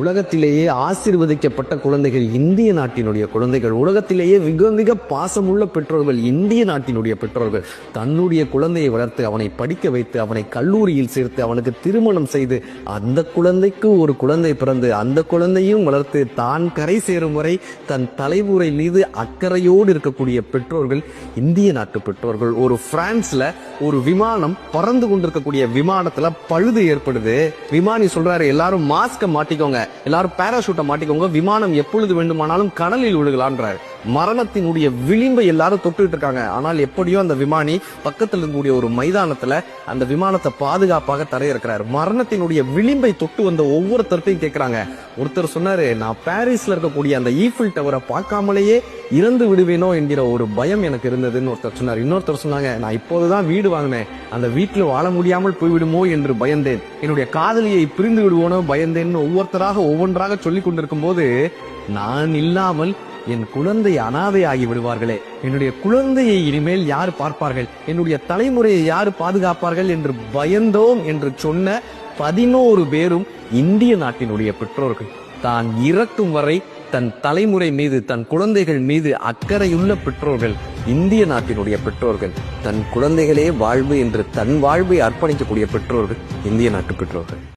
உலகத்திலேயே ஆசீர்வதிக்கப்பட்ட குழந்தைகள் இந்திய நாட்டினுடைய குழந்தைகள். உலகத்திலேயே மிக மிக பாசமுள்ள பெற்றோர்கள் இந்திய நாட்டினுடைய பெற்றோர்கள். தன்னுடைய குழந்தையை வளர்த்து அவனை படிக்க வைத்து அவனை கல்லூரியில் சேர்த்து அவனுக்கு திருமணம் செய்து அந்த குழந்தைக்கு ஒரு குழந்தை பிறந்து அந்த குழந்தையும் வளர்த்து தான் கரை சேரும் வரை தன் தலைமுறை மீது அக்கறையோடு இருக்கக்கூடிய பெற்றோர்கள் இந்திய நாட்டு பெற்றோர்கள். ஒரு பிரான்ஸ்ல ஒரு விமானம் பறந்து கொண்டிருக்கக்கூடிய விமானத்துல பழுது ஏற்படுது. விமானி சொல்றாரு, எல்லாரும் மாஸ்க மாட்டிக்கோங்க, எல்லாரும் பாராசூட்டை மாட்டிக்கோங்க, விமானம் எப்பொழுது வேண்டுமானாலும் கடலில் விழுகலான்றாரு. மரணத்தினுடைய விளிம்பை எல்லாரும் தொட்டுட்டு இருக்காங்க. ஆனால் எப்படியோ அந்த விமானி பக்கத்தில் இருக்கக்கூடிய ஒரு மைதானத்துல அந்த விமானத்தை பாதுகாப்பாக தரையிறக்கிறார். மரணத்தினுடைய விளிம்பை தொட்டு வந்த ஒவ்வொருத்தருக்கையும் கேட்கிறாங்க. ஒருத்தர் சொன்னாரு, நான் பாரிஸ்ல இருக்கக்கூடிய அந்த ஈஃபில் டவரை பார்க்காமலேயே இறந்து விடுவேனோ என்கிற ஒரு பயம் எனக்கு இருந்ததுன்னு ஒருத்தர் சொன்னார். இன்னொருத்தர் சொன்னாங்க, நான் இப்போதுதான் வீடு வாங்கினேன், அந்த வீட்டில் வாழ முடியாமல் போய்விடுமோ என்று பயந்தேன், என்னுடைய காதலியை பிரிந்து விடுவோனோ பயந்தேன்னு ஒவ்வொன்றாக சொல்லிக் கொண்டிருக்கும் போது, நான் இல்லாமல் என் குழந்தை அனாதையாகி விடுவார்களே, என்னுடைய குழந்தையை இனிமேல் யார் பார்ப்பார்கள், என்னுடைய தலைமுறையை யார் பாதுகாப்பார்கள் என்று பயந்தோம் என்று சொன்ன 11 பேரும் இந்திய நாட்டினுடைய பெற்றோர்கள். தான் இறக்கும் வரை தன் தலைமுறை மீது தன் குழந்தைகள் மீது அக்கறையுள்ள பெற்றோர்கள் இந்திய நாட்டினுடைய பெற்றோர்கள். தன் குழந்தைகளே வாழ்வு என்று தன் வாழ்வை அர்ப்பணிக்கக்கூடிய பெற்றோர்கள் இந்திய நாட்டு பெற்றோர்கள்.